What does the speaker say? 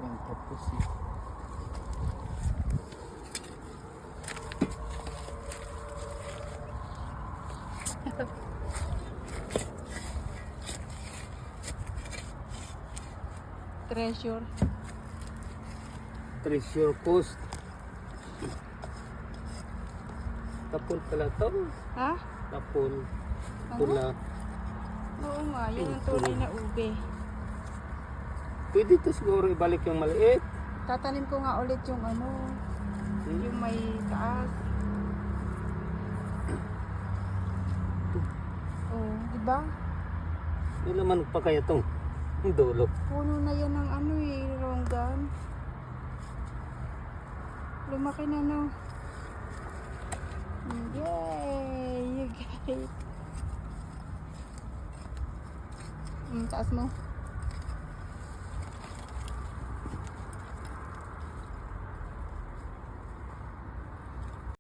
Yung tapos eh. Treasure. Treasure Coast. Tapon pala to. Ha? Tapon. Ano? Pula. Oo nga, yan ang tunay na ube. Pwede to siguro ibalik yung maliit. Tatanim ko nga ulit yung ano, yung may taas. Oh, di ba? Yung naman pa kaya tong dulo. Puno na yan ng ano eh, ronggan. Lumaki na no. Yay! You guys. Taas mo.